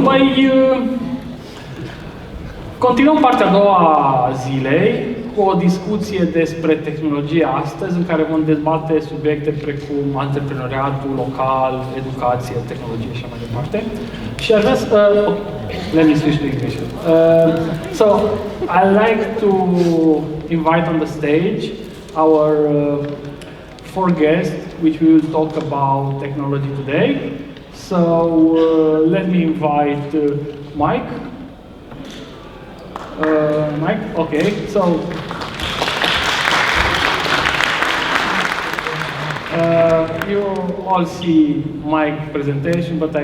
Noi continuăm partea a doua a zilei cu o discuție despre tehnologie astăzi, în care vom dezbate subiecte precum antreprenoriatul local, educație, tehnologie și așa mai departe. Și aș vrea să... let me switch to English. So, I'd like to invite on the stage our four guests, which we will talk about technology today. So, let me invite Mike. Mike, okay, so you all see Mike's presentation, but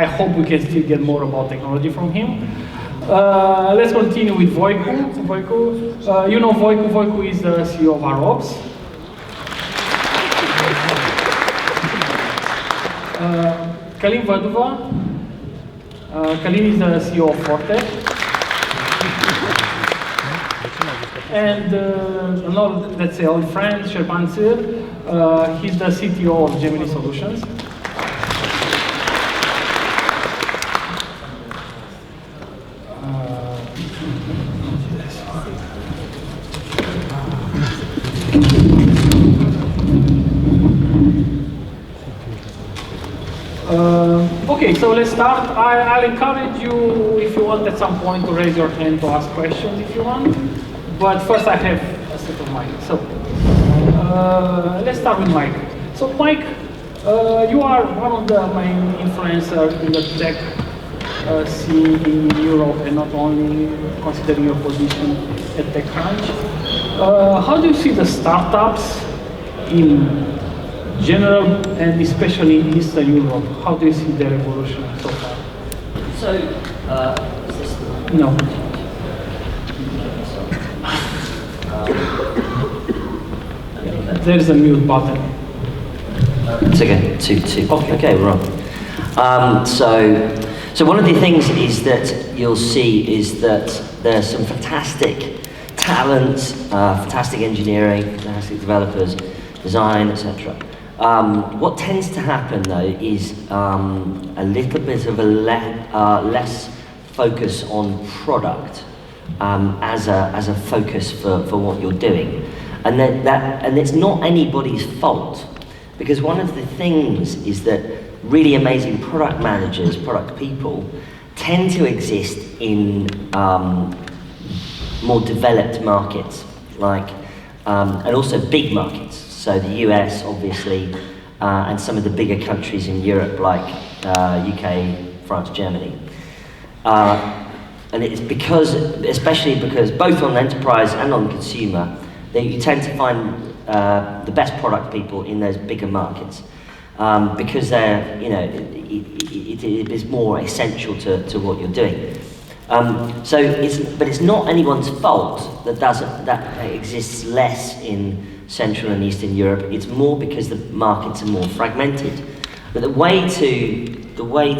I hope we can still get more about technology from him. Let's continue with Voicu. You know Voicu. Voicu is the CEO of AROBS. Călin Văduva. Călin is the CEO of Fortech. And let's say old friend, Șerban, he's the CTO of Gemini Solutions. Okay, so let's start. I'll encourage you, if you want at some point, to raise your hand to ask questions if you want. But first I have a set of mic. So, let's start with Mike. So Mike, you are one of the main influencers in the tech scene in Europe, and not only, considering your position at TechCrunch. How do you see the startups in general, and especially in Eastern Europe? How do you see their evolution so far? So, is this the... No. There's a mute button. It's okay. Two. Okay, we're on. So one of the things is that you'll see is that there's some fantastic talents, fantastic engineering, fantastic developers, design, etc. What tends to happen though is a little bit of a less focus on product as a focus for what you're doing, and it's not anybody's fault, because one of the things is that really amazing product managers, product people, tend to exist in more developed markets, like and also big markets. So the US, obviously, and some of the bigger countries in Europe, like UK, France, Germany. And it's because, especially because both on enterprise and on consumer, that you tend to find the best product people in those bigger markets, because they're, it is more essential to what you're doing. But it's not anyone's fault that exists less in Central and Eastern Europe. It's more because the markets are more fragmented. But the way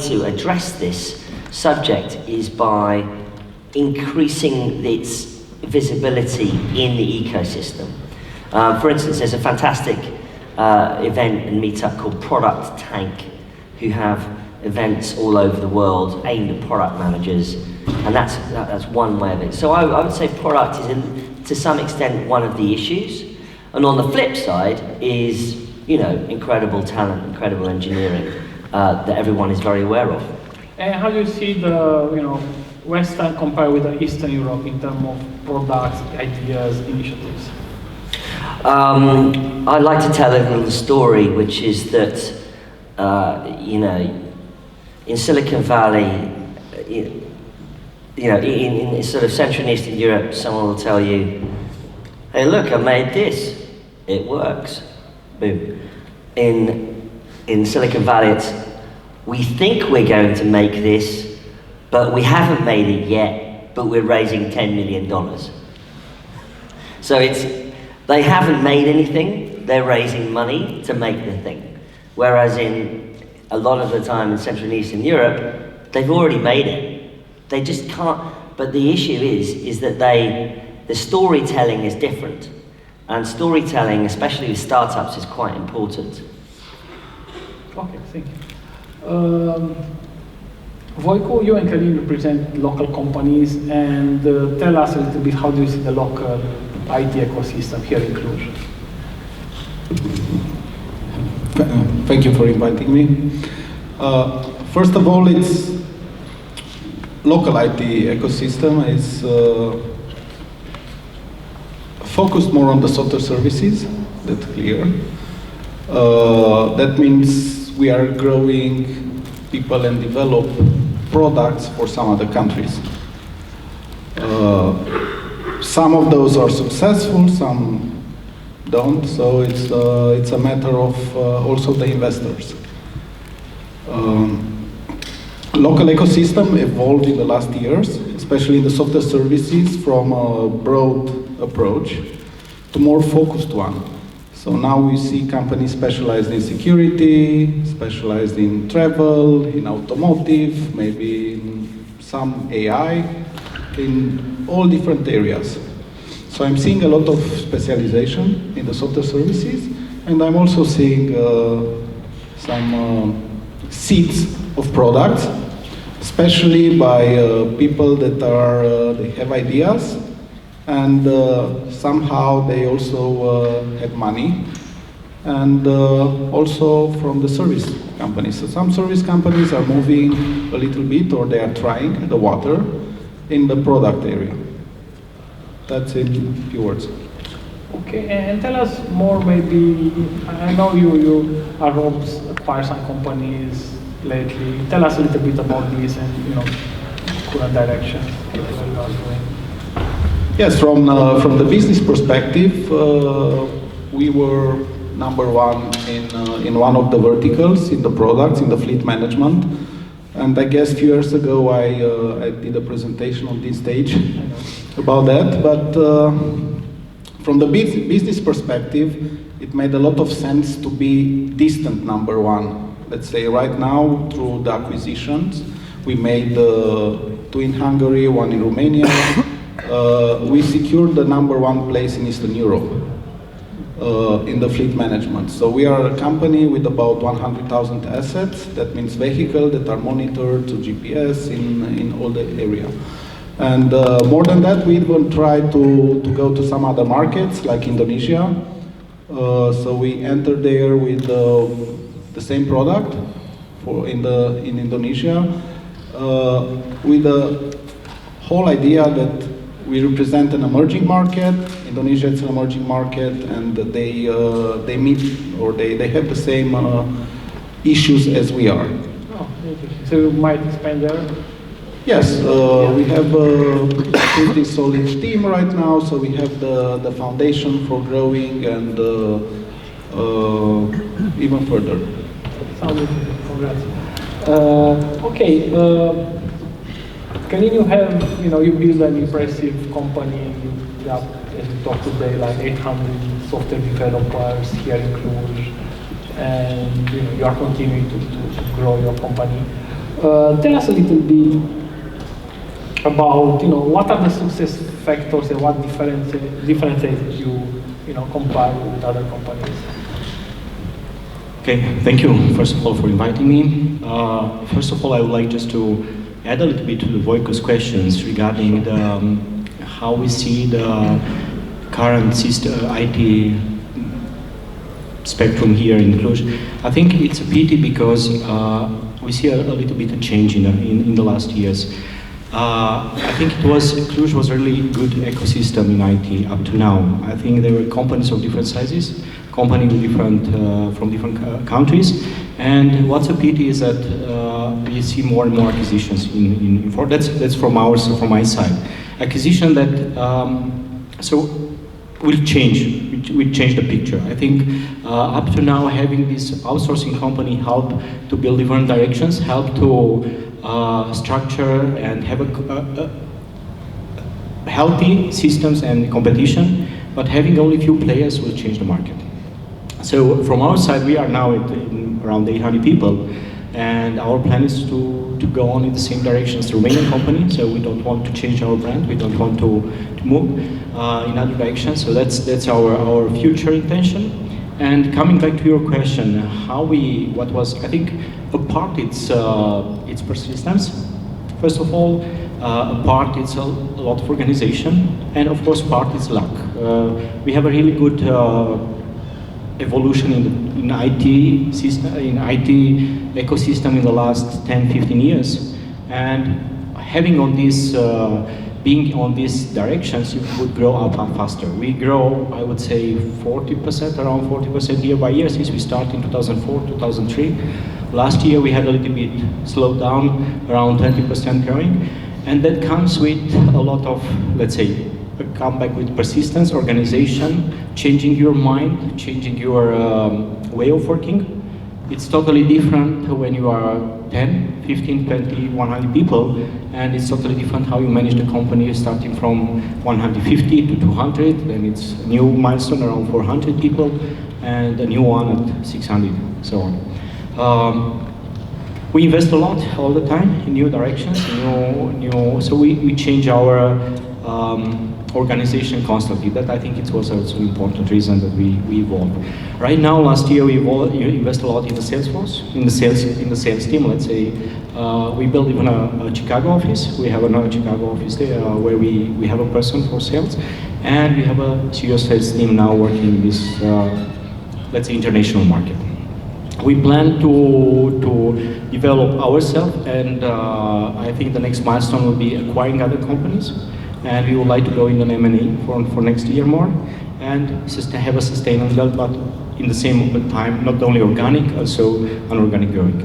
to address this subject is by increasing its visibility in the ecosystem. For instance, there's a fantastic event and meetup called Product Tank, who have events all over the world aimed at product managers, and that's one way of it. So I would say product is, to some extent, one of the issues. And on the flip side is, incredible talent, incredible engineering that everyone is very aware of. And how do you see the, Western compared with the Eastern Europe in terms of products, ideas, initiatives? I'd like to tell a little story, which is that, in Silicon Valley, in sort of Central and Eastern Europe, someone will tell you, hey, look, I made this. It works. Boom. In Silicon Valley, it's, we think we're going to make this, but we haven't made it yet, but we're raising $10 million. So they haven't made anything, they're raising money to make the thing. Whereas in a lot of the time in Central and Eastern Europe, they've already made it. They just can't, but the issue is that the storytelling is different. And storytelling, especially with startups, is quite important. Okay, thank you. Voicu, you and Călin represent local companies, and tell us a little bit how do you see the local IT ecosystem here in Cluj? Thank you for inviting me. First of all, it's local IT ecosystem is focused more on the software services. That's clear. That means we are growing people and develop products for some other countries. Some of those are successful, some don't, so it's a matter of also the investors. Local ecosystem evolved in the last years, especially in the software services, from a broad approach to more focused one. So now we see companies specialized in security, specialized in travel, in automotive, maybe in some AI, in all different areas. So I'm seeing a lot of specialization in the software services, and I'm also seeing some seeds of products, especially by people that they have ideas, and somehow they also have money, and also from the service companies. So some service companies are moving a little bit, or they are trying the water in the product area. That's it in few words. Okay, and tell us more maybe, I know you AROBS acquired some companies lately. Tell us a little bit about this and current direction where you are going. Yes, from the business perspective, we were number one in one of the verticals in the products, in the fleet management. And I guess a few years ago I did a presentation on this stage about that. But from the business perspective, it made a lot of sense to be distant number one. Let's say right now, through the acquisitions, we made two in Hungary, one in Romania. We secured the number one place in Eastern Europe in the fleet management. So we are a company with about 100,000 assets. That means vehicles that are monitored to GPS in all the area. And more than that, we even tried to go to some other markets like Indonesia. So we entered there with the same product in Indonesia with the whole idea that we represent an emerging market. Indonesia is an emerging market, and they meet, or they have the same issues as we are. Oh, so you might expand there? Yes, we have a pretty solid team right now, so we have the foundation for growing and even further. Sounds good. Congrats. Okay. Călin, you build an impressive company. You have, as we talked today, like 800 software developers here in Cluj, and you are continuing to grow your company. Tell us a little bit about what are the success factors and what differentiates you compared with other companies. Okay, thank you first of all for inviting me. First of all, I would like just to add a little bit to the Voicu's questions regarding how we see the current IT spectrum here in Cluj. I think it's a pity because we see a little bit of change in the last years. I think Cluj was really good ecosystem in IT up to now. I think there were companies of different sizes, companies from different countries, and what's a pity is that we see more and more acquisitions in that's from my side. Acquisition that will change the picture. I think up to now having this outsourcing company help to build different directions, help to structure and have a healthy systems and competition, but having only few players will change the market. So from our side, we are now in around 800 people, and our plan is to go on in the same direction as the Romanian company. So we don't want to change our brand, we don't want to move in other directions. So that's our future intention. And coming back to your question, I think a part it's persistence. First of all, a part it's a lot of organization, and of course part is luck. We have a really good evolution in IT system, in IT ecosystem in the last 10-15 years, and having on this, being on these directions, you would grow up faster. We grow, I would say, 40%, around 40% year by year since we started in 2004, 2003. Last year we had a little bit slowed down, around 20% growing, and that comes with a lot of, let's say, a comeback with persistence, organization, changing your mind, changing your way of working. It's totally different when you are 10, 15, 20, 100 people, and it's totally different how you manage the company starting from 150 to 200, then it's a new milestone around 400 people, and a new one at 600, so on. We invest a lot all the time in new directions, so we change our organization constantly. That I think it was also an important reason that we evolved. Right now, last year we invest a lot in the sales force, in the sales team. Let's say we built even a Chicago office. We have another Chicago office there where we have a person for sales, and we have a serious sales team now working in this, let's say, international market. We plan to develop ourselves, and I think the next milestone will be acquiring other companies. And we would like to go in an M&A for next year more, and have a sustainable, but in the same time, not only organic, also inorganic growing.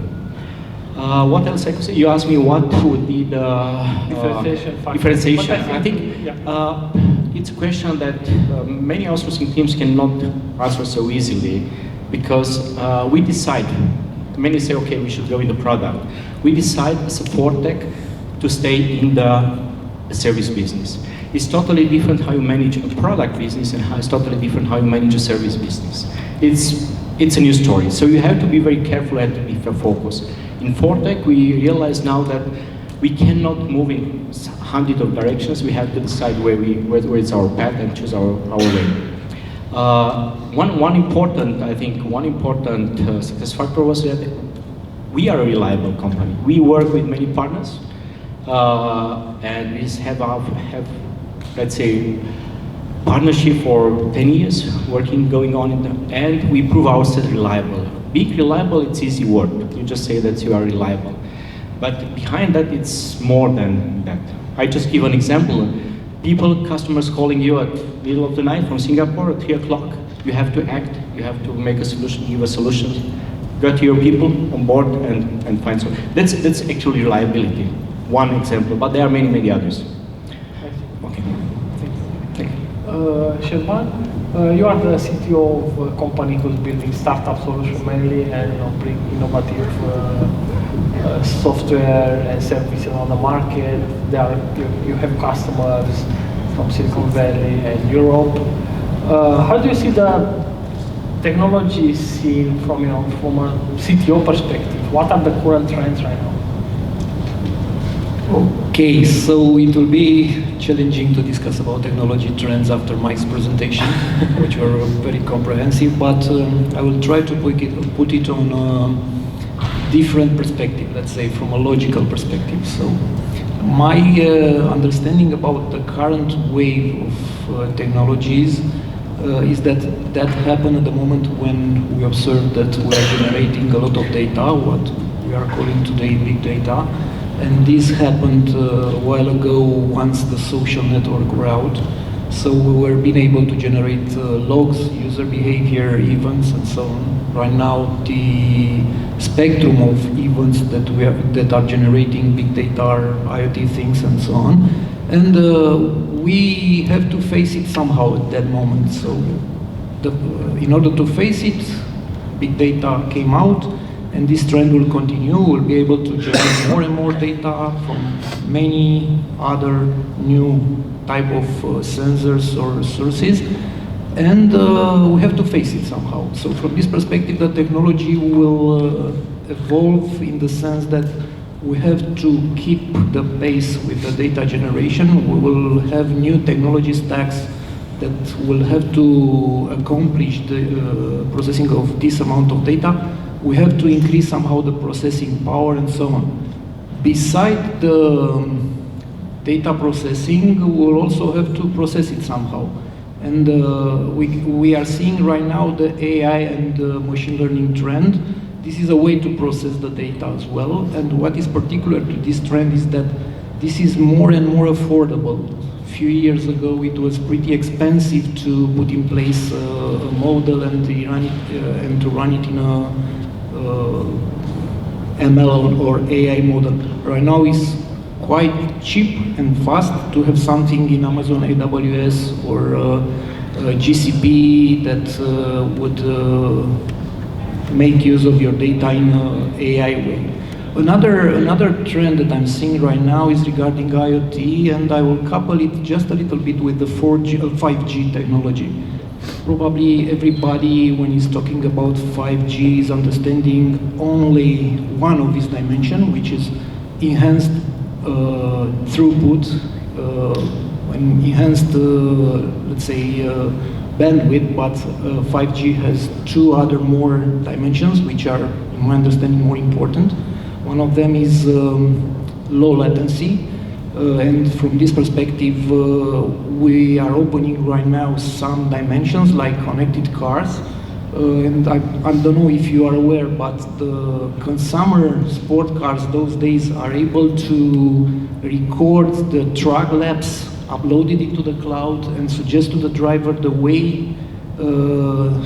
What else I could say? You asked me what would be the differentiation. I think it's a question that many outsourcing teams cannot answer so easily, because we decide. Many say, okay, we should go in the product. We decide as a Fortech to stay in the service business. It's totally different how you manage a product business, and it's totally different how you manage a service business. It's a new story, so you have to be very careful and to be focused. In Fortech, we realize now that we cannot move in hundreds of directions. We have to decide where it's our path and choose our way. One important success factor was that we are a reliable company. We work with many partners. And we have, let's say, partnership for 10 years, going on, and we prove ourselves reliable. Being reliable, it's easy word. You just say that you are reliable. But behind that, it's more than that. I just give an example. Customers calling you at middle of the night from Singapore at 3 o'clock. You have to act, you have to make a solution, give a solution, go to your people on board and find solution. That's actually reliability. One example, but there are many others. Okay. Thank you. Șerban, you are the CTO of a company who's building startup solutions mainly and bring innovative software and services on the market. You have customers from Silicon Valley and Europe. How do you see the technology scene from a CTO perspective? What are the current trends right now? Okay, so it will be challenging to discuss about technology trends after Mike's presentation, which were very comprehensive, but I will try to put it on a different perspective, let's say from a logical perspective. So my understanding about the current wave of technologies is that happened at the moment when we observed that we are generating a lot of data, what we are calling today big data. And this happened a while ago once the social network were out. So we were being able to generate logs, user behavior, events, and so on. Right now, the spectrum of events that are generating big data are IoT things and so on. And we have to face it somehow at that moment. So in order to face it, big data came out. And this trend will continue. We'll be able to generate more and more data from many other new type of sensors or sources, and we have to face it somehow. So from this perspective, the technology will evolve in the sense that we have to keep the pace with the data generation. We will have new technology stacks that will have to accomplish the processing of this amount of data, we have to increase somehow the processing power and so on. Beside the data processing, we will also have to process it somehow. And we are seeing right now the AI and machine learning trend. This is a way to process the data as well. And what is particular to this trend is that this is more and more affordable. A few years ago, it was pretty expensive to put in place a model and to run it in a ML or AI model. Right now, it's quite cheap and fast to have something in Amazon AWS or GCP that would make use of your data in an AI way. Another trend that I'm seeing right now is regarding IoT, and I will couple it just a little bit with the 5G technology. Probably everybody, when he's talking about 5G, is understanding only one of these dimensions, which is enhanced throughput, and enhanced, let's say, bandwidth, but 5G has two other more dimensions, which are, in my understanding, more important. One of them is low latency, and from this perspective, we are opening right now some dimensions like connected cars. And I don't know if you are aware, but the consumer sport cars those days are able to record the track laps, upload it into the cloud, and suggest to the driver the way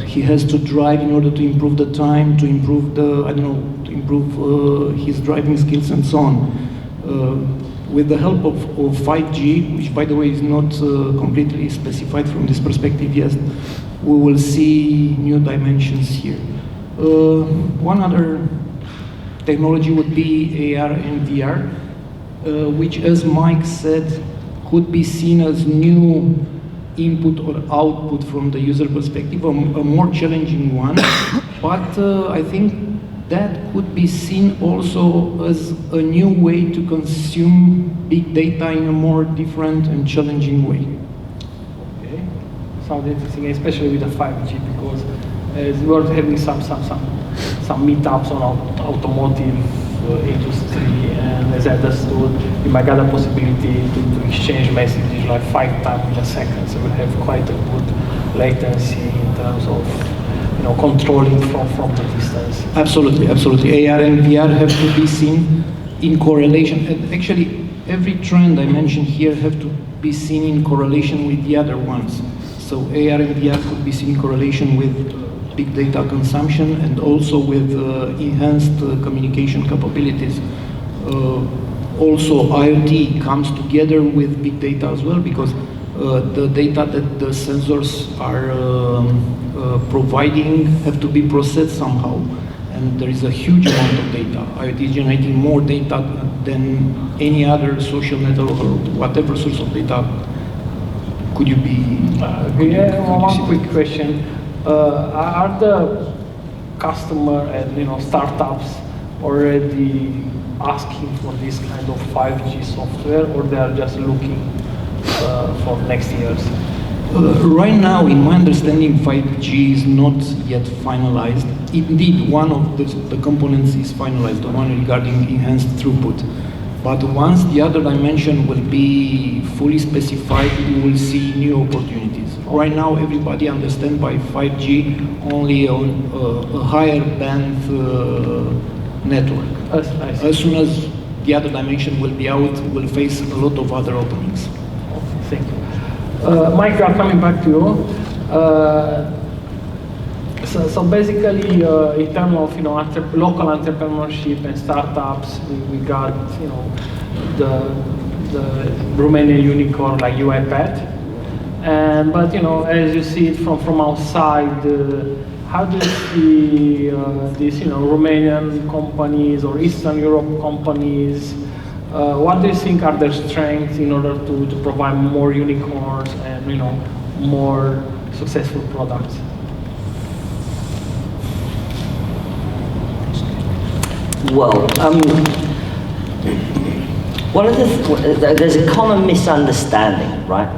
he has to drive in order to improve the time, to improve the, to improve his driving skills and so on. With the help of 5G, which by the way is not completely specified from this perspective yet, we will see new dimensions here. One other technology would be AR and VR, which, as Mike said, could be seen as new input or output from the user perspective, a more challenging one, but I think that could be seen also as a new way to consume big data in a more different and challenging way. Okay, sounds interesting, especially with the 5G, because as we were having some meetups on automotive industry, and as I understood, you might get a possibility to exchange messages like 5 times in a second, so we'll have quite a good latency in terms of controlling from the distance. Absolutely, absolutely. AR and VR have to be seen in correlation. And actually, every trend I mentioned here have to be seen in correlation with the other ones. So AR and VR could be seen in correlation with big data consumption and also with enhanced communication capabilities. Also, IoT comes together with big data as well, because the data that the sensors are providing have to be processed somehow, and there is a huge amount of data. IoT is generating more data than any other social network or whatever source of data could you be. One quick question: are the customer and startups already asking for this kind of 5G software, or they are just looking for next years? Right now, in my understanding, 5G is not yet finalized. Indeed, one of the components is finalized, the one regarding enhanced throughput. But once the other dimension will be fully specified, we will see new opportunities. Right now, everybody understands by 5G only on a higher band network. As soon as the other dimension will be out, we'll face a lot of other openings. Thank you. Mike, we are coming back to you. So basically, in terms of local entrepreneurship and startups, we got the Romanian unicorn like UiPath, but as you see it from outside, how do you see these Romanian companies or Eastern Europe companies? What do you think are their strengths in order to provide more unicorns and more successful products? Well, there's a common misunderstanding, right?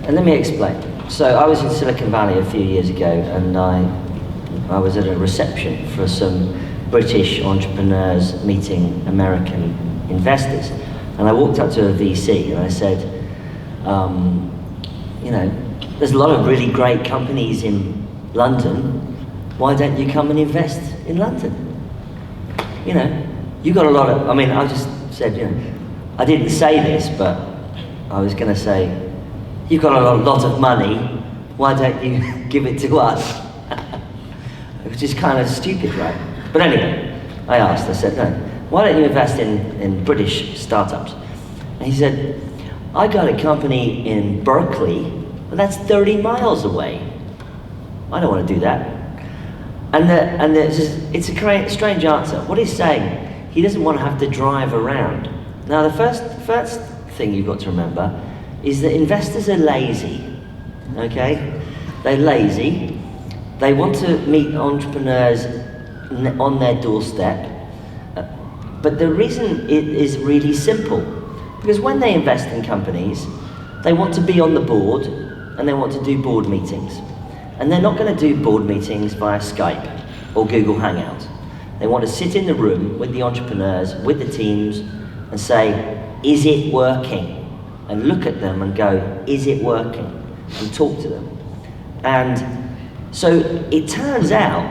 And let me explain. So I was in Silicon Valley a few years ago, and I was at a reception for some British entrepreneurs meeting American investors. And I walked up to a VC and I said, you know, there's a lot of really great companies in London. Why don't you come and invest in London? You know, you got a lot of, I mean, I just said, you know, I didn't say this, but I was going to say, you've got a lot of money, why don't you give it to us? Which is kind of stupid, right? But anyway, I said, no, why don't you invest in British startups? And he said, I got a company in Berkeley, but that's 30 miles away. I don't want to do that. And it's a strange answer. What he's saying, he doesn't want to have to drive around. Now, the first thing you've got to remember is that investors are lazy, okay? They're lazy. They want to meet entrepreneurs on their doorstep. But the reason it is really simple, because when they invest in companies, they want to be on the board and they want to do board meetings. And they're not going to do board meetings via Skype or Google Hangout. They want to sit in the room with the entrepreneurs, with the teams, and say, is it working? And look at them and go, is it working? And talk to them. And so it turns out,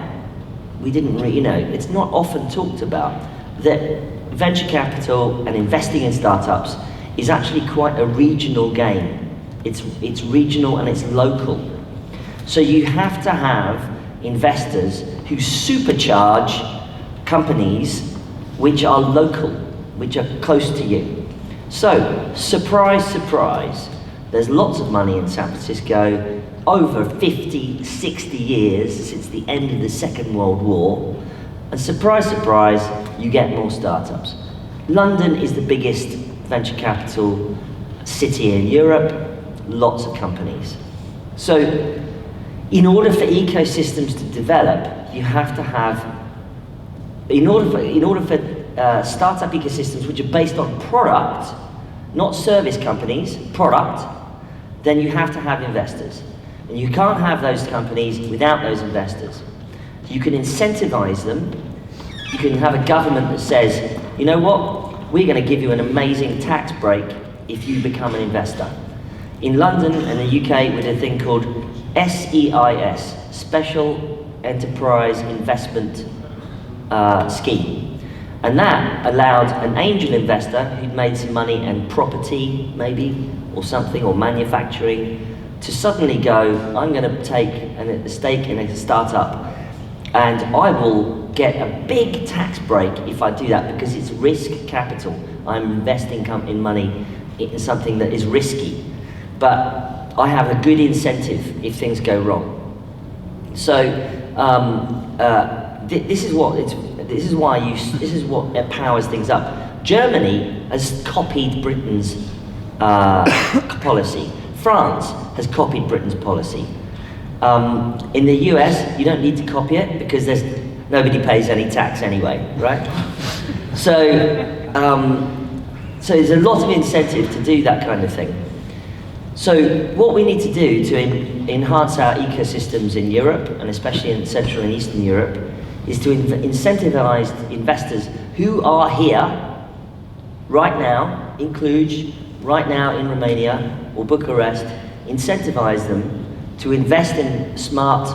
we didn't really, you know, it's not often talked about, that venture capital and investing in startups is actually quite a regional game. It's regional and it's local. So you have to have investors who supercharge companies which are local, which are close to you. So, surprise, surprise, there's lots of money in San Francisco, over 50, 60 years since the end of the Second World War, and surprise, surprise, you get more startups. London is the biggest venture capital city in Europe, lots of companies. So, in order for ecosystems to develop, you have to have, in order for startup ecosystems which are based on product, not service companies, product, then you have to have investors. And you can't have those companies without those investors. You can incentivize them. You can have a government that says, you know what, we're going to give you an amazing tax break if you become an investor. In London and the UK, we did a thing called SEIS, Special Enterprise Investment Scheme. And that allowed an angel investor who'd made some money in property, maybe, or something, or manufacturing, to suddenly go, I'm going to take a stake in a startup, and I will get a big tax break if I do that, because it's risk capital. I'm investing in money in something that is risky. But I have a good incentive if things go wrong. So this is what powers things up. Germany has copied Britain's policy. France has copied Britain's policy. In the US, you don't need to copy it because nobody pays any tax anyway, right? So there's a lot of incentive to do that kind of thing. So what we need to do to enhance our ecosystems in Europe, and especially in Central and Eastern Europe, is to incentivize investors who are here right now, in Cluj, right now in Romania or Bucharest, incentivize them to invest in smart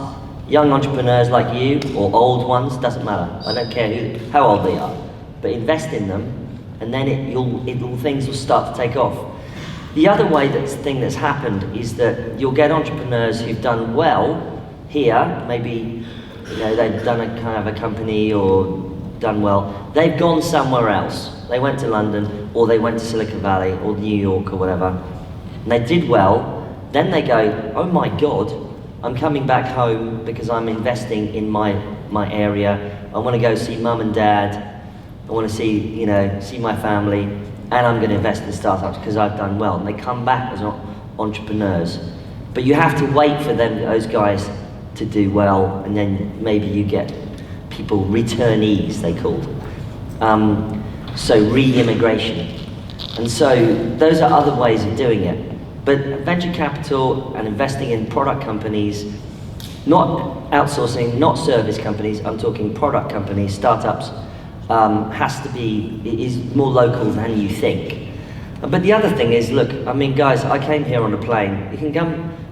young entrepreneurs like you, or old ones, doesn't matter. I don't care how old they are, but invest in them, and then things will start to take off. The other thing that's happened is that you'll get entrepreneurs who've done well here, maybe they've done a kind of a company or done well. They've gone somewhere else. They went to London, or they went to Silicon Valley, or New York, or whatever, and they did well. Then they go, oh my God, I'm coming back home because I'm investing in my area. I want to go see mum and dad. I want to see my family, and I'm going to invest in startups because I've done well. And they come back as entrepreneurs. But you have to wait for those guys to do well, and then maybe you get people, returnees, they called. So re-immigration. And so those are other ways of doing it. But venture capital and investing in product companies, not outsourcing, not service companies, I'm talking product companies, startups, is more local than you think. But the other thing is, look, I mean, guys, I came here on a plane. You can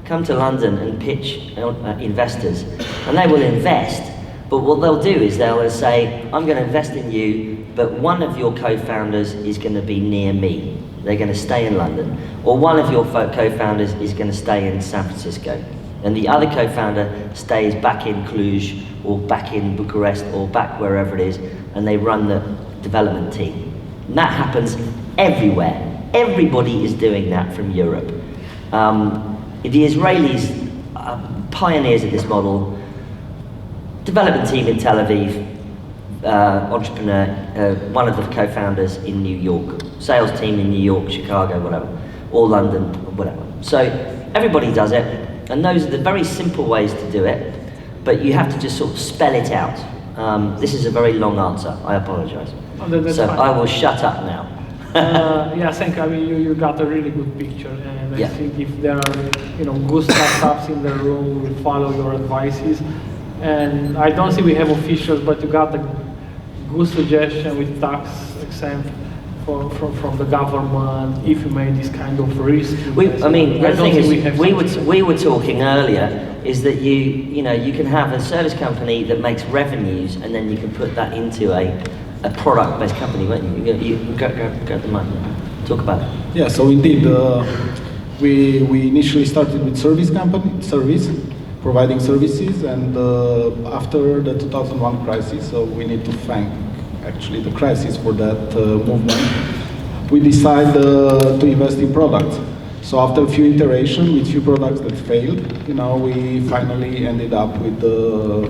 come to London and pitch investors, and they will invest. But what they'll do is they'll say, I'm going to invest in you, but one of your co-founders is going to be near me. They're going to stay in London. Or one of your co-founders is going to stay in San Francisco. And the other co-founder stays back in Cluj, or back in Bucharest, or back wherever it is, and they run the development team. And that happens everywhere. Everybody is doing that from Europe. The Israelis are pioneers of this model. Development team in Tel Aviv, entrepreneur, one of the co-founders in New York, sales team in New York, Chicago, whatever, or London, whatever. So everybody does it, and those are the very simple ways to do it, but you have to just sort of spell it out. This is a very long answer, I apologize. Oh, so fine. I will shut up now. Yeah, thank you. I mean, you got a really good picture, and I Yeah. think if there are, good startups in the room, will follow your advices. And I don't think we have officials, but you got a good suggestion with tax exempt from the government if you made this kind of risk. I mean, the thing is, we we were talking earlier is that you can have a service company that makes revenues, and then you can put that into a product-based company, won't you? You go the mic. Talk about it. Yeah, so indeed, we initially started with providing services, and after the 2001 crisis, so we need to thank actually the crisis for that movement, we decided to invest in products. So after a few iterations with few products that failed, we finally ended up with a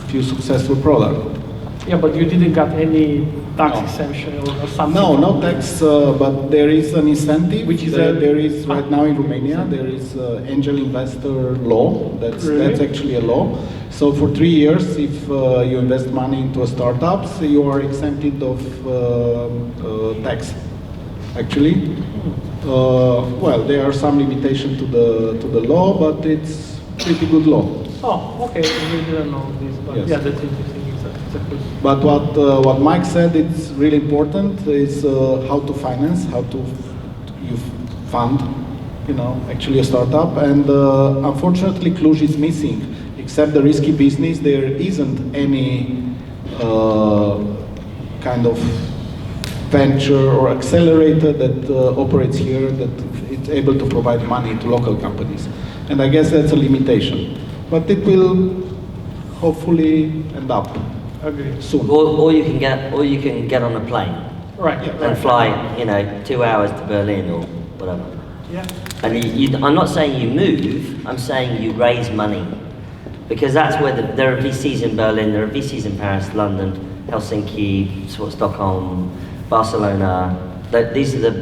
few successful products. Yeah, but you didn't get any tax exemption or something? No, no tax, but there is an incentive. Which is there is right now in Romania, there is angel investor law. That's actually a law. So for 3 years, if you invest money into a startups, you are exempted of tax. Actually, well, there are some limitations to the law, but it's pretty good law. Oh, okay. We didn't know this, but Yes. yeah, that's interesting. But what Mike said, it's really important, is how to finance, how to you fund, actually a startup. And unfortunately, Cluj is missing. Except the risky business, there isn't any kind of venture or accelerator that operates here that it's able to provide money to local companies. And I guess that's a limitation. But it will hopefully end up. Agreed. Soon. Or you can get on a plane. Right. Yeah. And fly, 2 hours to Berlin or whatever. Yeah. And I'm not saying you move, I'm saying you raise money. Because that's where there are VCs in Berlin, there are VCs in Paris, London, Helsinki, Stockholm, Barcelona. These are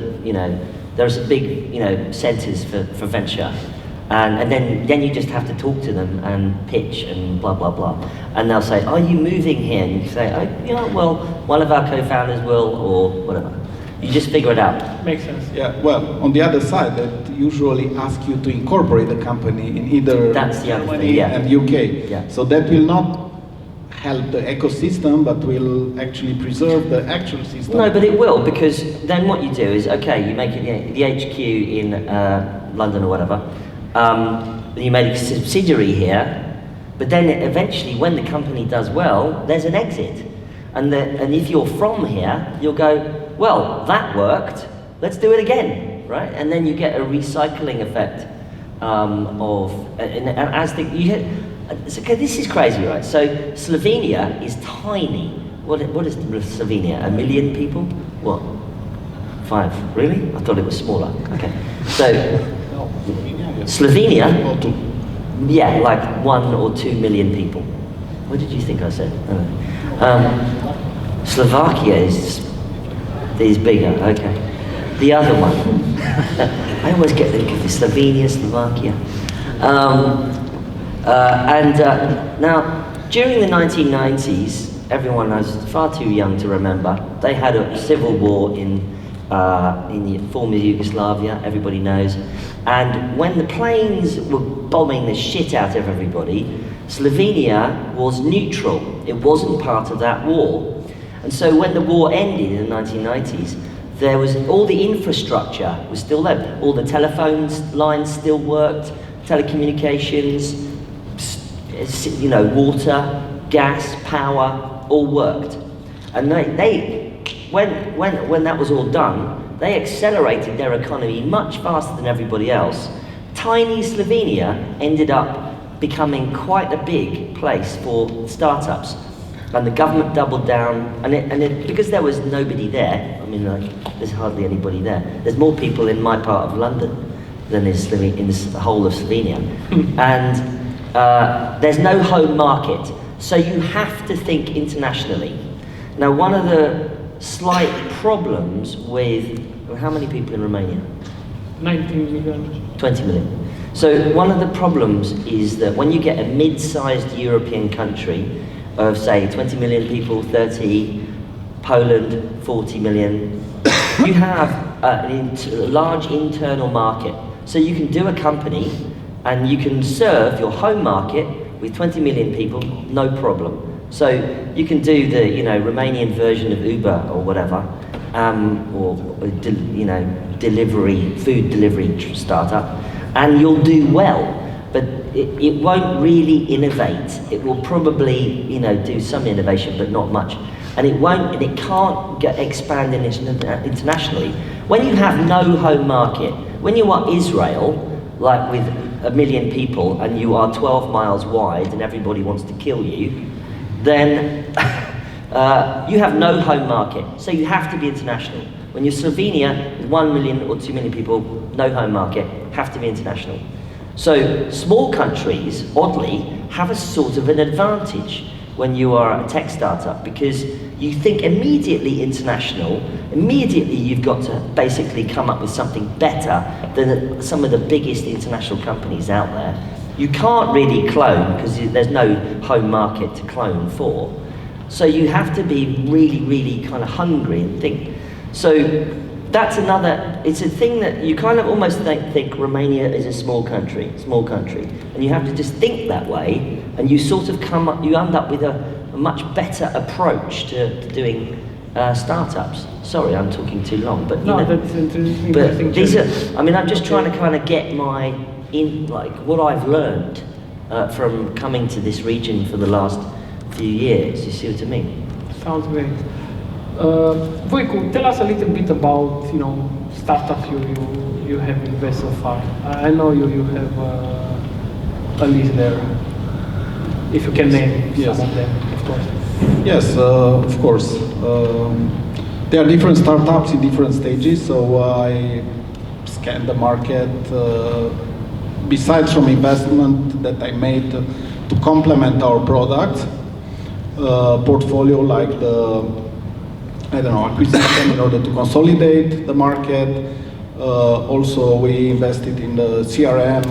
there's big, centers for venture. And then you just have to talk to them and pitch and blah, blah, blah. And they'll say, are you moving here? And you say, well, one of our co-founders will, or whatever. You just figure it out. Makes sense. Yeah, well, on the other side, that usually ask you to incorporate the company in either That's the other Germany thing, yeah. and UK. Yeah. So that will not help the ecosystem, but will actually preserve the actual system. No, but it will, because then what you do is, okay, you make it the HQ in London or whatever, you make a subsidiary here, but then eventually when the company does well, there's an exit. And if you're from here, you'll go, well, that worked, let's do it again, right? And then you get a recycling effect okay, this is crazy, right? So Slovenia is tiny. What is Slovenia? 1 million people? What? 5? Really? I thought it was smaller. Okay. So Slovenia, yeah, like 1 or 2 million people. What did you think I said? Slovakia is bigger. Okay. The other one, I always get thinking of Slovenia, Slovakia. Now, during the 1990s, everyone was far too young to remember, they had a civil war in in the former Yugoslavia, everybody knows. And when the planes were bombing the shit out of everybody, Slovenia was neutral. It wasn't part of that war. And so when the war ended in the 1990s, there was all the infrastructure was still there. All the telephone lines still worked, telecommunications, you know, water, gas, power, all worked. And when that was all done, they accelerated their economy much faster than everybody else. Tiny Slovenia ended up becoming quite a big place for startups. And the government doubled down, because there was nobody there. I mean, like, there's hardly anybody there. There's more people in my part of London than in the whole of Slovenia. And there's no home market, so you have to think internationally. Now, one of the slight problems with, how many people in Romania? 19 million. 20 million. So one of the problems is that when you get a mid-sized European country of, say, 20 million people, 30, Poland, 40 million, you have a large internal market. So you can do a company and you can serve your home market with 20 million people, no problem. So you can do the, you know, Romanian version of Uber or whatever, food delivery startup, and you'll do well. But it won't really innovate. It will probably, you know, do some innovation, but not much. And it can't expand internationally. When you have no home market, when you are Israel, like with 1 million people, and you are 12 miles wide and everybody wants to kill you, then you have no home market. So you have to be international. When you're Slovenia, with 1 million or 2 million people, no home market, have to be international. So small countries, oddly, have a sort of an advantage when you are a tech startup, because you think immediately international, immediately you've got to basically come up with something better than some of the biggest international companies out there. You can't really clone because there's no home market to clone for. So you have to be really, really kind of hungry and think. So that's another, it's a thing that you kind of almost think Romania is a small country, and you have to just think that way, and you sort of you end up with a much better approach to doing startups. Sorry, I'm talking too long, but no, that's interesting. But these are, I mean, I'm just trying to kind of get what I've learned from coming to this region for the last few years. You see what I mean? Sounds great. Voicu, tell us a little bit about, you know, startups you have invested so far. I know you have a list there. If you can name some of them, of course. Yes, of course. There are different startups in different stages, so I scanned the market. Besides from investment that I made to complement our product portfolio, like the acquisition in order to consolidate the market. Also, we invested in the CRM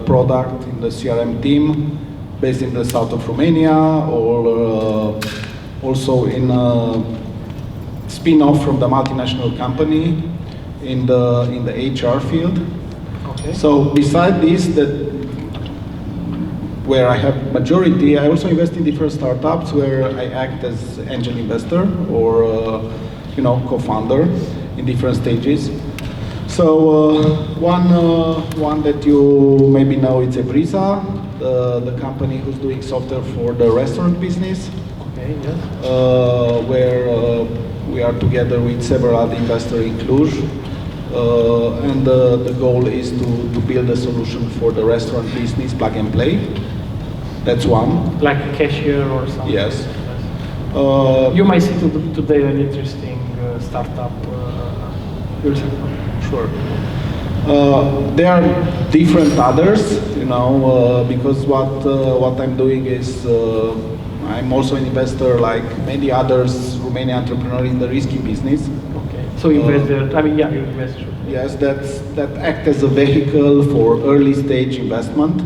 product, in the CRM team based in the south of Romania, or also in a spin-off from the multinational company in the HR field. Okay. So beside this, where I have majority, I also invest in different startups where I act as angel investor or co-founder in different stages. So one that you maybe know, it's Ebrisa, the company who's doing software for the restaurant business. Okay, yes. Where we are together with several other investors in Cluj. And the goal is to build a solution for the restaurant business, plug and play. That's one. Like a cashier or something? Yes. You might see today an interesting startup. Sure. There are different others, because what I'm doing is I'm also an investor like many others, Romanian entrepreneurs in the risky business. Okay. So you invest there. You invest. Yes, that act as a vehicle for early stage investment.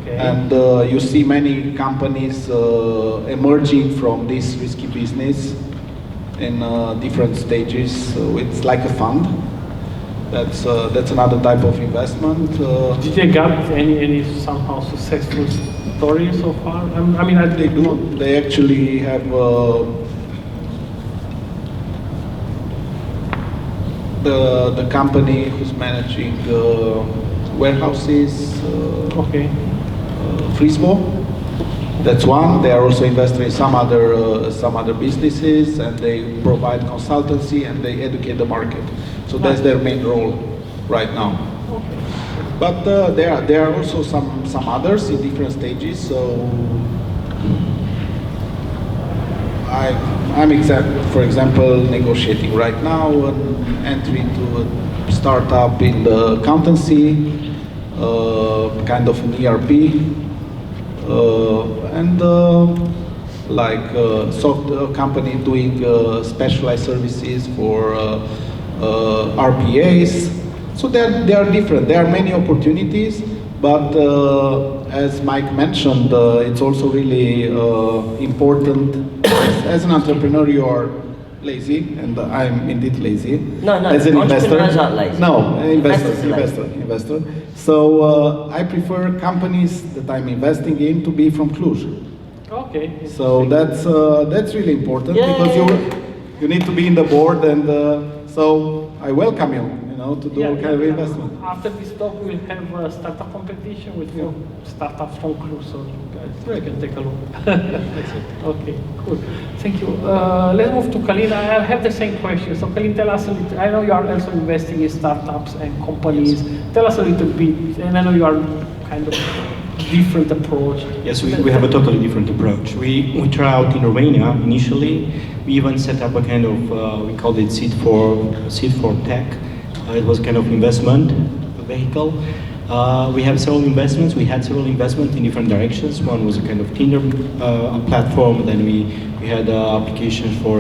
Okay. And you see many companies emerging from this risky business in different stages. So it's like a fund. That's another type of investment. Did they get any somehow successful stories so far? I mean, they do. They actually have the company who's managing warehouses. Okay. Frisbo. That's one. They are also invested in some other businesses, and they provide consultancy and they educate the market. So that's their main role right now. Okay. But there are also some others in different stages. So I'm for example, negotiating right now an entry to a startup in the accountancy, kind of an ERP, and like a company doing specialized services for RPAs. So they are different. There are many opportunities, but as Mike mentioned, it's also really important. As an entrepreneur, you are lazy, and I'm indeed lazy. No, as an entrepreneurs aren't lazy. No, Investors. investor. So I prefer companies that I'm investing in to be from Cluj. Okay. So that's really important because you need to be in the board, and so I welcome you. To do kind of investment. After this talk, we'll have a startup competition with startups from Cluj, so you can take a look. Okay, cool. Thank you. Let's move to Călin. I have the same question. So Călin, tell us a little. I know you are also investing in startups and companies. Yes. Tell us a little bit, and I know you are kind of different approach. Yes, we have a totally different approach. We try out in Romania initially. We even set up a kind of we called it seed for tech. It was kind of investment vehicle. We have several investments. We had several investments in different directions. One was a kind of Tinder platform. Then we had applications for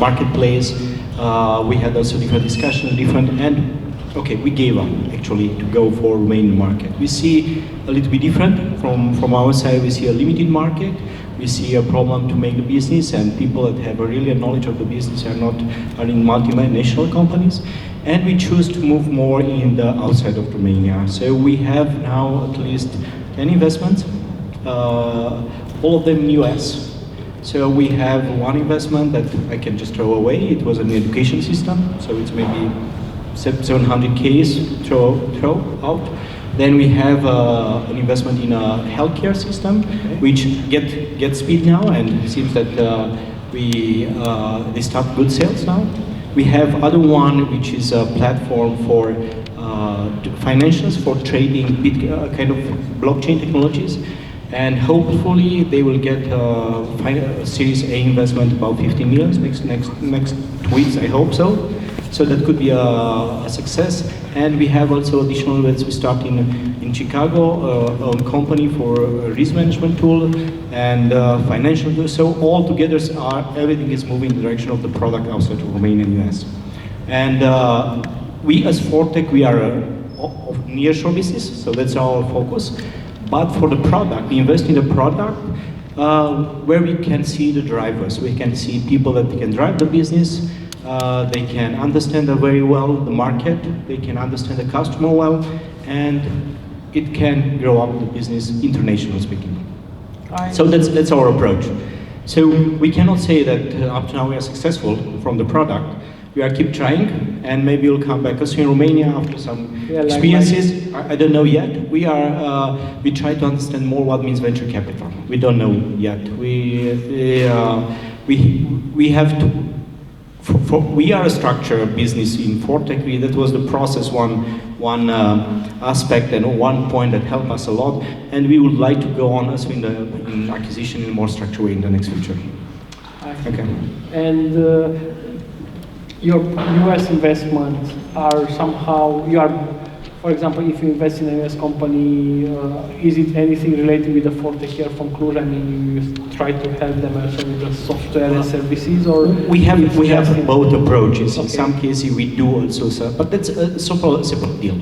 marketplace. We had also different discussions, we gave up actually to go for Romanian market. We see a little bit different from our side. We see a limited market. We see a problem to make the business, and people that have a really knowledge of the business are in multinational companies. And we choose to move more in the outside of Romania. So we have now at least 10 investments, all of them in US. So we have one investment that I can just throw away. It was an education system, so it's maybe 700K throw out. Then we have an investment in a healthcare system, which gets speed now, and it seems that they start good sales now. We have other one, which is a platform for financials for trading kind of blockchain technologies, and hopefully they will get a Series A investment about 15 million next 2 weeks. I hope so. So that could be a success. And we have also additional events. We start in Chicago, a company for a risk management tool and financial tools. So all together, everything is moving in the direction of the product outside of Romania and US. And we as Fortech, we are a nearshore business, so that's our focus. But for the product, we invest in the product where we can see the drivers. We can see people that can drive the business. They can understand very well the market, they can understand the customer well, and it can grow up the business internationally speaking. So that's our approach. So we cannot say that up to now we are successful from the product. We are keep trying, and maybe we'll come back. Also in Romania, after some experiences, I don't know yet. We try to understand more what means venture capital. We don't know yet. We have to. We are a structured business in Fortech. That was the process, one aspect and one point that helped us a lot, and we would like to go on also in acquisition in a more structured way in the next future. Okay. And your US investments are somehow, for example, if you invest in a US company, is it anything related with the Fortech here from Cluj? I mean, you try to help them also with the software and services, or we have both approaches. Okay. In some cases, we do also, but that's a separate deal.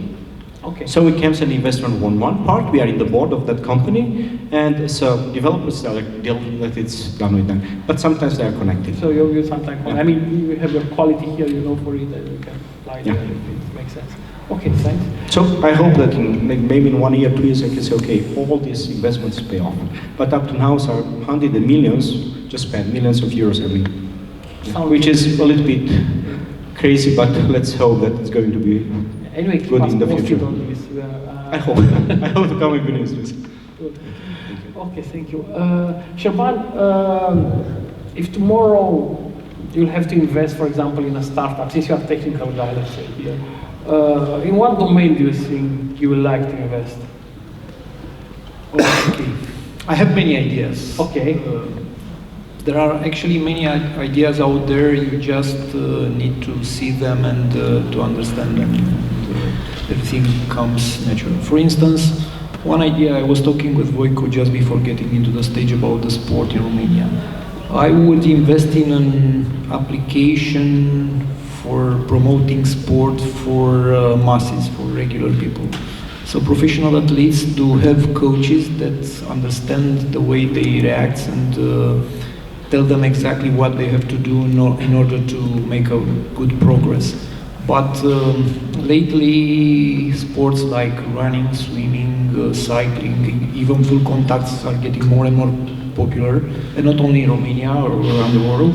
Okay. Okay. So we came as an investment on one part, we are in the board of that company, and so developers are like, that it's done with them. But sometimes they are connected. So you sometimes, Yeah. I mean, you have your quality here, you know, for it, and you can apply Yeah. there if it makes sense. Okay, thanks. So I hope that in maybe in 1 year, 2 years, I can say, okay, all these investments pay off. But up to now, so hundreds of millions, just spent millions of euros every year. Which is a little bit crazy, but let's hope that it's going to be Anyway, keep good us in the posted future. on this. I hope. I hope to come with good news. Good. Okay, thank you. Șerban, if tomorrow you'll have to invest, for example, in a startup, since you are a technical guy, let's say here, in what domain do you think you would like to invest? Okay. I have many ideas. Okay. There are actually many ideas out there, you just need to see them and to understand them. Everything comes natural. For instance, one idea, I was talking with Voicu just before getting into the stage about the sport in Romania. I would invest in an application for promoting sport for masses, for regular people. So professional athletes do have coaches that understand the way they react and tell them exactly what they have to do in order to make a good progress. But lately, sports like running, swimming, cycling, even full contacts are getting more and more popular, and not only in Romania or around the world.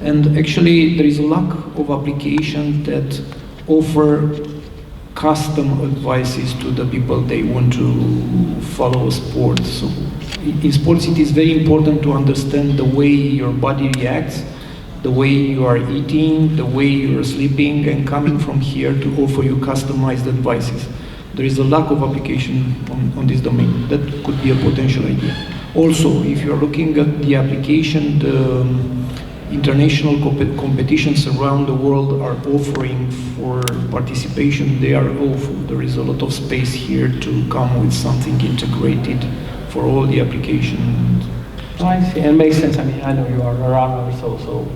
And actually, there is a lack of applications that offer custom advices to the people they want to follow a sport. So in sports, it is very important to understand the way your body reacts, the way you are eating, the way you are sleeping, and coming from here to offer you customized advices. There is a lack of application on this domain. That could be a potential idea. Also, if you are looking at the application, the international competitions around the world are offering for participation, they are awful. There is a lot of space here to come with something integrated for all the applications. I see, and it makes sense. I mean, I know you are a runner, so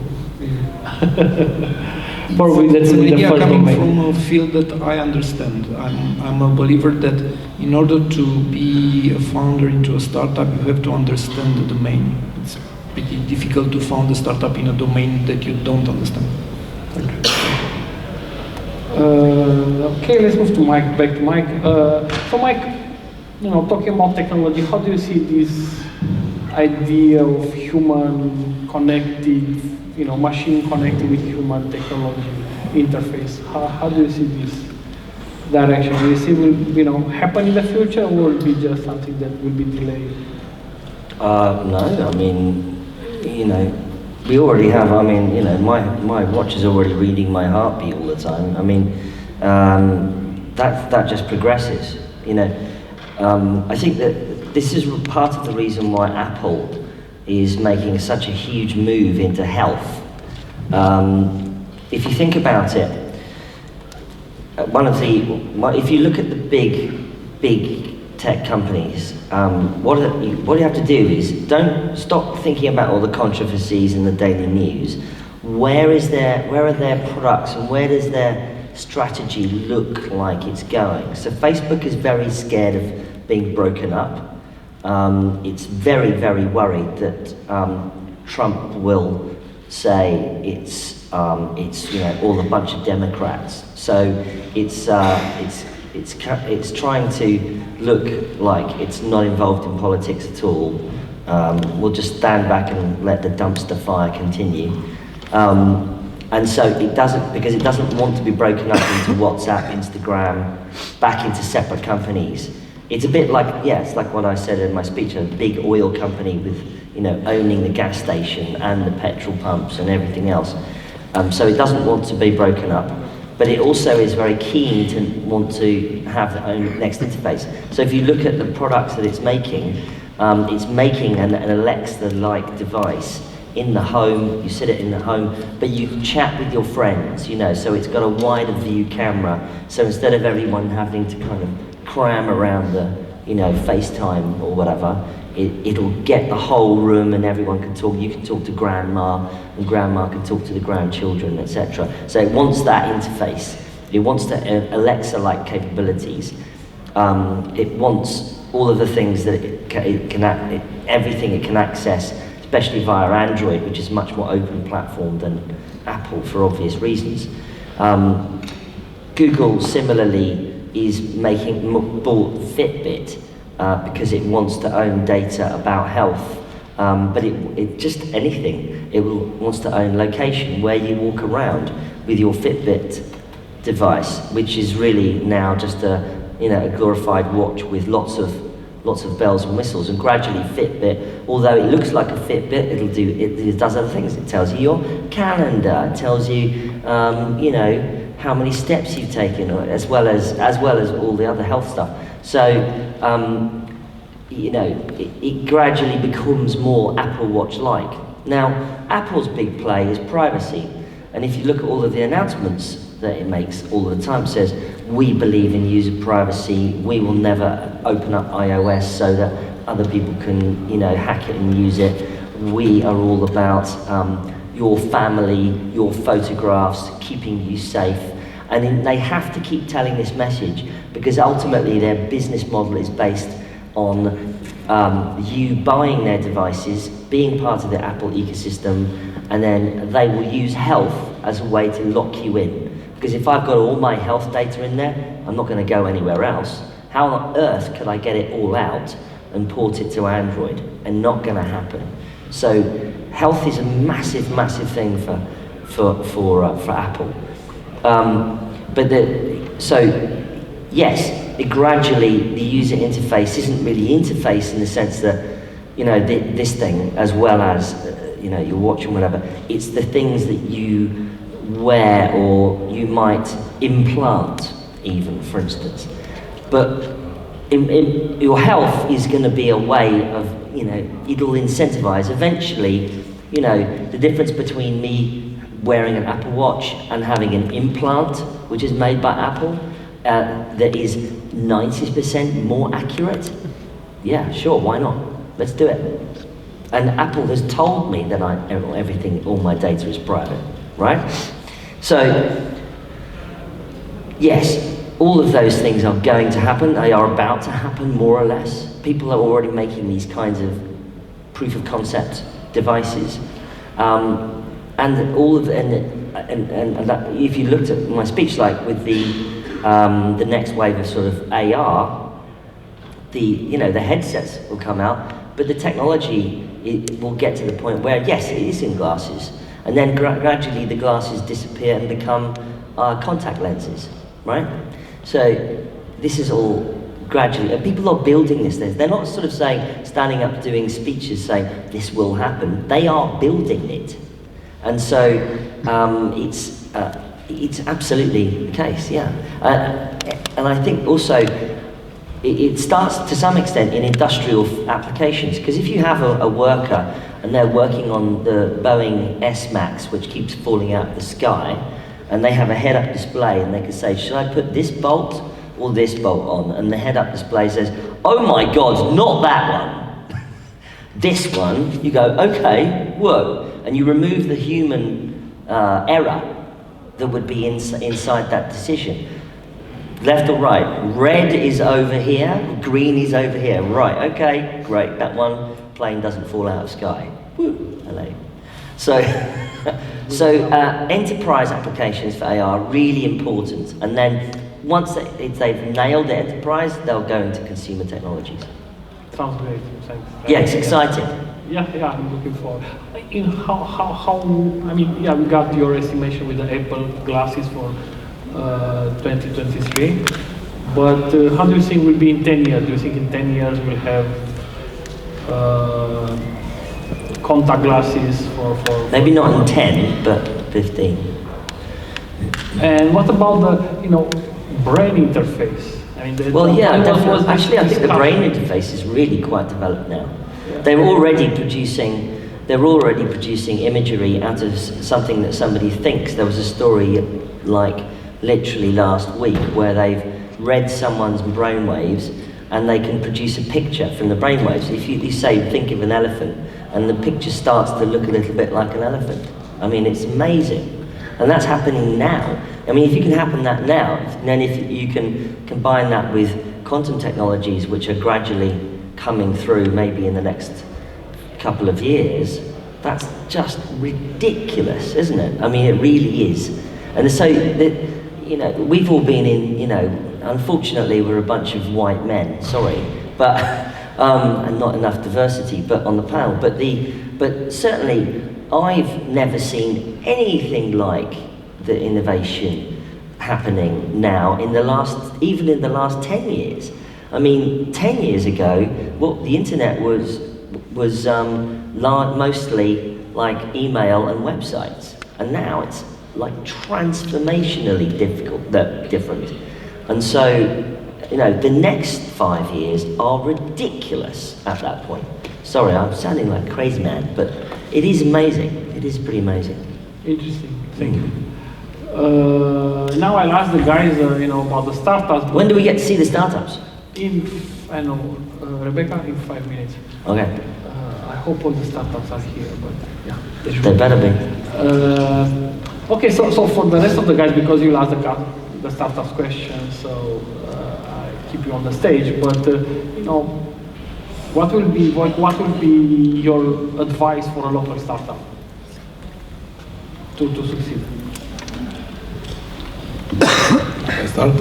probably that's an the idea first coming domain. from a field that I understand. I'm a believer that in order to be a founder into a startup, you have to understand the domain. It's pretty difficult to found a startup in a domain that you don't understand. Okay, let's move to Mike. Back to Mike. So, Mike, you know, talking about technology, how do you see this idea of human connected, you know, machine connected with human technology interface? How do you see this direction? Do you see will, you know, happen in the future, or will it be just something that will be delayed? No, I mean, you know, we already have, I mean, you know, my watch is already reading my heartbeat all the time. I mean, that just progresses, you know. I think that this is part of the reason why Apple is making such a huge move into health. If you think about it, if you look at the big tech companies, what you have to do is don't stop thinking about all the controversies in the daily news. Where are their products and where does their strategy look like it's going? So Facebook is very scared of being broken up. It's very, very worried that Trump will say it's you know, all a bunch of Democrats. So it's trying to look like it's not involved in politics at all. We'll just stand back and let the dumpster fire continue. And so it doesn't, because it doesn't want to be broken up into WhatsApp, Instagram, back into separate companies. It's a bit like, yeah, it's like what I said in my speech, a big oil company with, you know, owning the gas station and the petrol pumps and everything else. So it doesn't want to be broken up. But it also is very keen to want to have their own next interface. So if you look at the products that it's making an Alexa-like device in the home, you sit it in the home, but you can chat with your friends, you know, so it's got a wider view camera. So instead of everyone having to kind of cram around the, you know, FaceTime or whatever, it'll get the whole room and everyone can talk. You can talk to grandma and grandma can talk to the grandchildren, etc. So it wants that interface. It wants the Alexa-like capabilities. It wants all of the things that everything it can access, especially via Android, which is a much more open platform than Apple for obvious reasons. Google similarly is bought Fitbit because it wants to own data about health, but it just anything. It wants to own location, where you walk around with your Fitbit device, which is really now just a glorified watch with lots of bells and whistles. And gradually Fitbit, although it looks like a Fitbit, it does other things. It tells you your calendar, it tells you how many steps you've taken, as well as all the other health stuff. So it gradually becomes more Apple Watch-like. Now, Apple's big play is privacy, and if you look at all of the announcements that it makes all the time, it says, we believe in user privacy, we will never open up iOS so that other people can, hack it and use it. We are all about your family, your photographs, keeping you safe. And they have to keep telling this message, because ultimately their business model is based on you buying their devices, being part of the Apple ecosystem, and then they will use health as a way to lock you in. Because if I've got all my health data in there, I'm not going to go anywhere else. How on earth could I get it all out and port it to Android? And not going to happen. So health is a massive, massive thing for Apple. Yes, gradually the user interface isn't really interface in the sense that, this thing, as well as, your watch and whatever, it's the things that you wear or you might implant even, for instance. But your health is going to be a way of, it'll incentivize eventually, the difference between me wearing an Apple Watch and having an implant, which is made by Apple, that is 90% more accurate. Yeah, sure, why not? Let's do it. And Apple has told me that all my data is private, right? So, yes, all of those things are going to happen. They are about to happen, more or less. People are already making these kinds of proof of concept devices, and if you looked at my speech, like with the next wave of sort of AR, the headsets will come out, but the technology will get to the point where yes, it is in glasses. And then gradually the glasses disappear and become contact lenses, right? So this is all gradually, and people are building this. They're not sort of standing up doing speeches saying, this will happen. They are building it. And so it's absolutely the case, yeah. And I think also it starts to some extent in industrial applications, because if you have a worker and they're working on the Boeing S-Max, which keeps falling out of the sky, and they have a head-up display, and they can say, should I put this bolt or this bolt on? And the head-up display says, oh my God, not that one. This one. You go, okay, whoa. And you remove the human error that would be inside that decision. Left or right? Red is over here, green is over here. Right, okay, great. That one plane doesn't fall out of sky. Woo, hello. So enterprise applications for AR are really important. And then once they've nailed the enterprise, they'll go into consumer technologies. Sounds great. Thanks. Yeah, it's exciting. Yeah, I'm looking forward. We got your estimation with the Apple glasses for 2023, but how do you think we'll be in 10 years? Do you think in 10 years we'll have contact glasses for maybe not in 10, but 15. And what about the brain interface? I mean, definitely. Actually, I think the brain interface is really quite developed now. Yeah. They're already producing imagery out of something that somebody thinks. There was a story literally last week where they've read someone's brainwaves and they can produce a picture from the brainwaves. If you say, think of an elephant, and the picture starts to look a little bit like an elephant. I mean, it's amazing. And that's happening now. I mean, if you can happen that now, then if you can combine that with quantum technologies which are gradually coming through maybe in the next couple of years, that's just ridiculous, isn't it? I mean, it really is. And so, you know, we've all been in, you know, unfortunately we're a bunch of white men, sorry, but, and not enough diversity but on the panel, but certainly I've never seen anything like the innovation happening now even in the last 10 years. I mean, 10 years ago, the internet was mostly like email and websites, and now it's like transformationally different. And so, you know, the next 5 years are ridiculous at that point. Sorry, I'm sounding like a crazy man, but it is amazing. It is pretty amazing. Interesting. Thank you. Now I'll ask the guys, you know, about the startups. When do we get to see the startups? In, I know, Rebecca, in 5 minutes. Okay. I hope all the startups are here, but yeah. They better be. Okay, so for the rest of the guys, because you'll ask the startups questions, so I keep you on the stage. But you know, what will be your advice for a local startup to succeed? I start?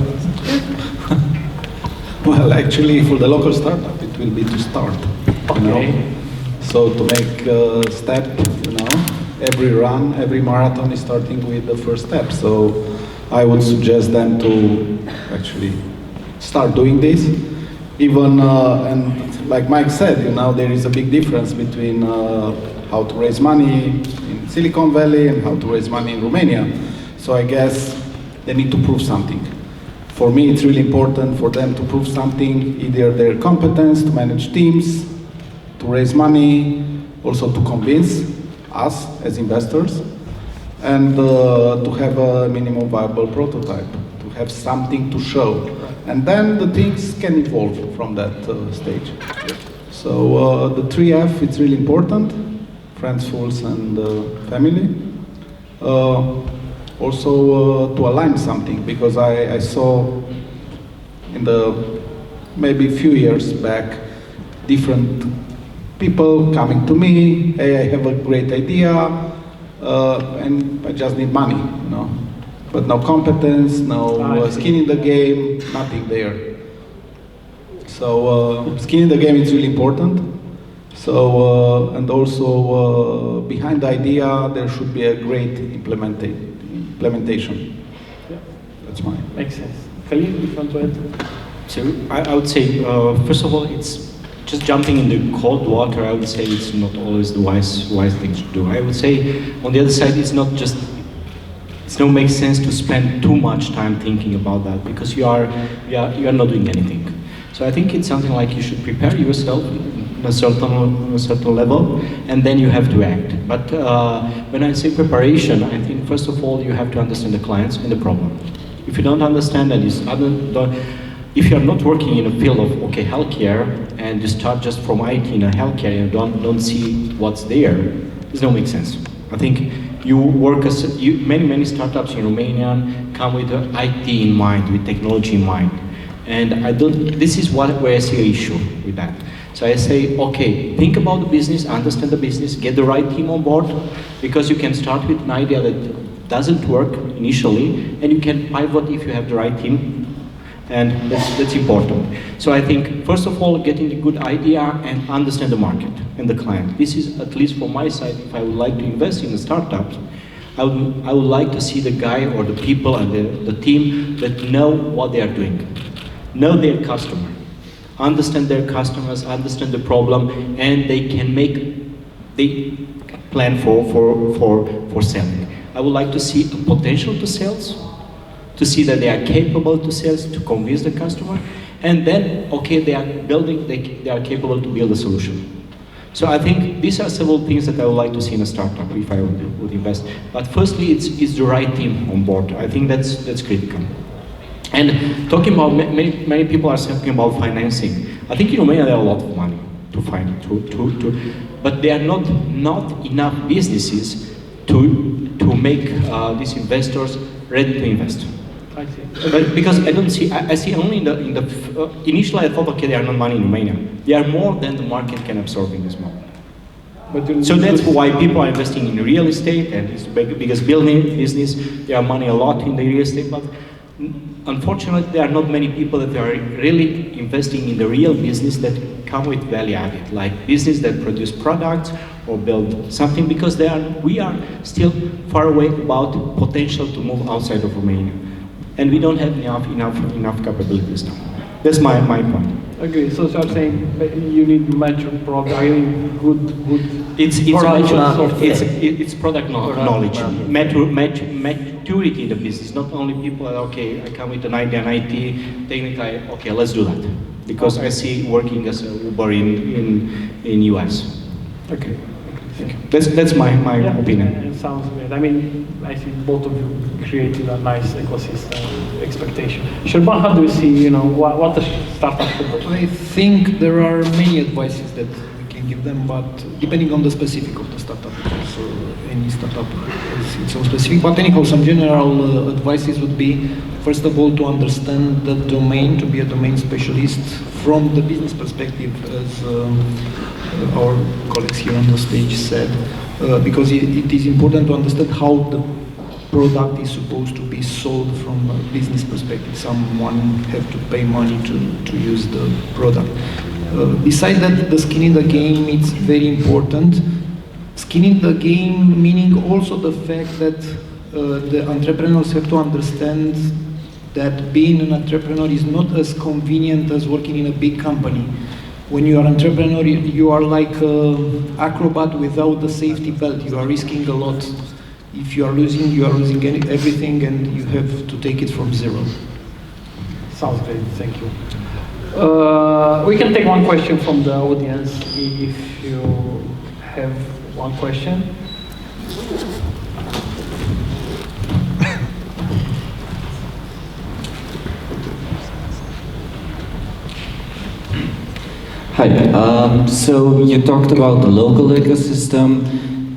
Well, actually, for the local startup, it will be to start. Okay. You know? So to make a step, you know, every run, every marathon is starting with the first step. So I would suggest them to actually start doing this. Even, and like Mike said, you know, there is a big difference between how to raise money in Silicon Valley and how to raise money in Romania. So I guess they need to prove something. For me, it's really important for them to prove something, either their competence to manage teams, to raise money, also to convince us as investors, and to have a minimum viable prototype, to have something to show. And then the things can evolve from that stage. So the 3F, it's really important, friends, fools, and family. Also to align something, because I saw in the maybe a few years back different people coming to me, hey, I have a great idea, and I just need money, you know, but no competence, no skin in the game, nothing there. So skin in the game is really important. So and also behind the idea there should be a great implementation. Yeah. That's mine. Makes sense. Călin, if you want to add? So I would say, first of all, it's just jumping in the cold water. I would say it's not always the wise thing to do. I would say, on the other side, it's not make sense to spend too much time thinking about that, because you are not doing anything. So I think it's something like you should prepare yourself on a certain level, and then you have to act. But when I say preparation, I think first of all you have to understand the clients and the problem. If you don't understand that, if you are not working in a field of healthcare, and you start just from IT in a healthcare and don't see what's there, it doesn't make sense. I think you work many startups in Romania come with IT in mind, with technology in mind, and this is where I see an issue with that. So I say, okay, think about the business, understand the business, get the right team on board, because you can start with an idea that doesn't work initially, and you can pivot if you have the right team, and that's important. So I think, first of all, getting a good idea and understand the market and the client. This is, at least from my side, if I would like to invest in a startup, I would like to see the guy or the people and the team that know what they are doing, know their customer, understand their customers, understand the problem, and they plan for selling. I would like to see a potential to sales, to see that they are capable to sales, to convince the customer, and then, they are capable to build a solution. So I think these are several things that I would like to see in a startup if I would invest. But firstly, it's the right team on board. I think that's critical. And talking about, many people are talking about financing. I think in Romania there are a lot of money to find, but there are not enough businesses to make these investors ready to invest. I see. But because I don't see, I see only initially I thought, okay, there are no money in Romania. They are more than the market can absorb in this moment. So that's why people are investing in real estate, and it's the biggest building business. There are money a lot in the real estate, but unfortunately there are not many people that are really investing in the real business that come with value added, like business that produce products or build something, because we are still far away about potential to move outside of Romania. And we don't have enough capabilities now. That's my point. Agree. So I'm saying you need mature product, you need good it's product knowledge, maturity in the business. Not only people are, okay, I come with an idea and IT, technically, okay, let's do that. Because I see working as an Uber in US. Okay. That's my opinion. It sounds great. I mean, I think both of you created a nice ecosystem expectation. Șerban, how do you see, what the startup should do? I think there are many advices that we can give them, but depending on the specific of the startup, because any startup has its own specific. But anyhow, some general advices would be, first of all, to understand the domain, to be a domain specialist from the business perspective, as our colleagues here on the stage said, because it is important to understand how the product is supposed to be sold from a business perspective. Someone have to pay money to use the product. Besides that, the skin in the game, it's very important. Skin in the game meaning also the fact that the entrepreneurs have to understand that being an entrepreneur is not as convenient as working in a big company. When you are an entrepreneur, you are like an acrobat without the safety belt. You are risking a lot. If you are losing everything, and you have to take it from zero. Sounds great, thank you. We can take one question from the audience if you have one question. Hi, so you talked about the local ecosystem,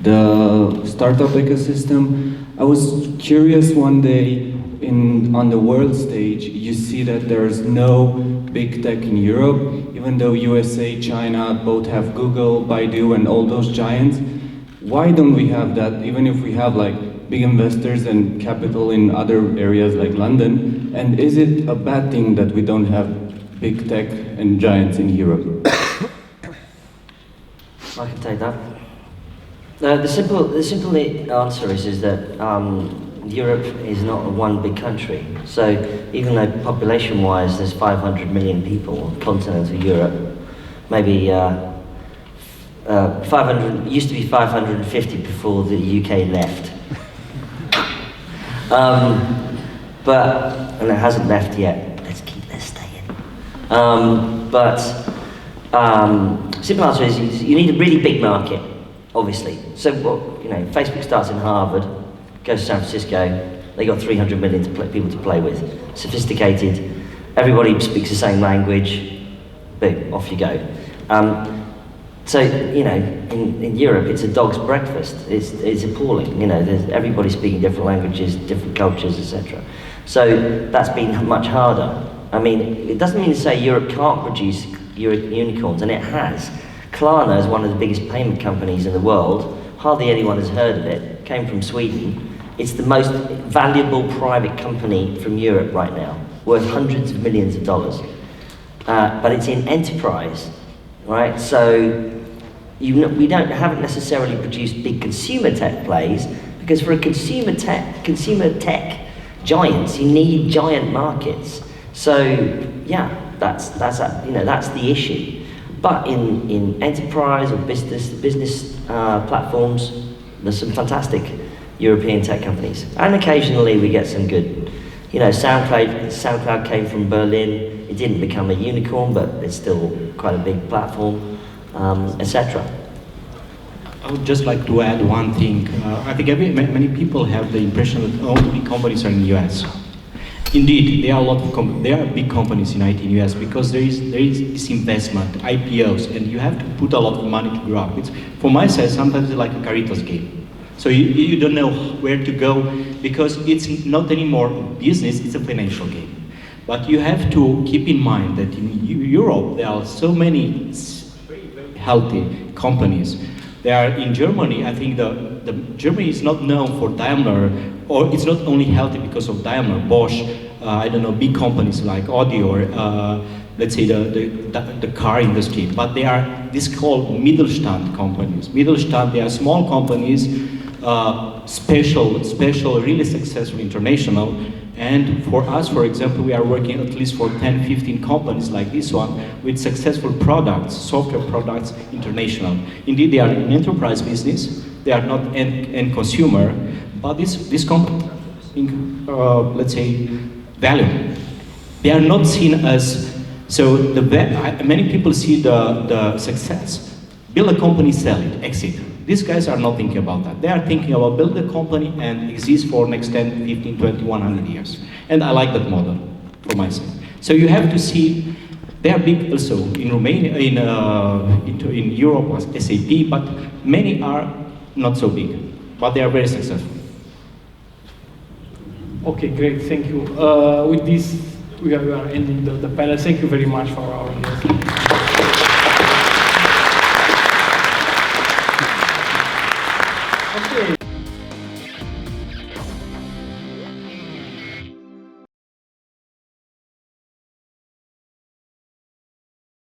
the startup ecosystem. I was curious one day, on the world stage, you see that there's no big tech in Europe, even though USA, China both have Google, Baidu, and all those giants. Why don't we have that, even if we have like big investors and capital in other areas like London? And is it a bad thing that we don't have big tech and giants in Europe? I can take that. The simple answer is that Europe is not one big country. So even though population-wise there's 500 million people on continental Europe, and it used to be 550 before the UK left. And it hasn't left yet. Let's stay in. Simple answer is you need a really big market, obviously. So, Facebook starts in Harvard, goes to San Francisco, they got 300 million people to play with. Sophisticated, everybody speaks the same language, boom, off you go. In Europe, it's a dog's breakfast. It's appalling. There's everybody speaking different languages, different cultures, etc. So that's been much harder. I mean, it doesn't mean to say Europe can't produce unicorns, and it has. Klarna is one of the biggest payment companies in the world. Hardly anyone has heard of it. Came from Sweden. It's the most valuable private company from Europe right now, worth hundreds of millions of dollars. But it's in enterprise, right? So we haven't necessarily produced big consumer tech plays, because for a consumer tech giants, you need giant markets. So yeah, that's the issue. But in enterprise or business platforms, there's some fantastic European tech companies, and occasionally we get some good. SoundCloud came from Berlin. It didn't become a unicorn, but it's still quite a big platform, etc. I would just like to add one thing. I think many people have the impression that all big companies are in the US. Indeed, there are big companies in IT in the US because there is this investment, IPOs, and you have to put a lot of money to grow up. For my side, sometimes it's like a Caritas game. So you don't know where to go because it's not anymore business, it's a financial game. But you have to keep in mind that in Europe there are so many very, very healthy companies. There are in Germany, I think Germany is not known for Daimler, or it's not only healthy because of Daimler, Bosch, I don't know, big companies like Audi or let's say the car industry, but they are this called Mittelstand companies. Mittelstand, they are small companies, special, really successful, international. And for us, for example, we are working at least for 10, 15 companies like this one with successful products, software products, international. Indeed, they are in enterprise business. They are not end consumer, but this company, let's say, value. They are not seen as, so many people see the success. Build a company, sell it, exit. These guys are not thinking about that. They are thinking about build a company and exist for next 10, 15, 20, 100 years. And I like that model for myself. So you have to see, they are big also in Romania, in Europe as SAP, but many are not so big, but they are very successful. Okay, great, thank you. With this, we are ending the panel. Thank you very much for our guests. Okay.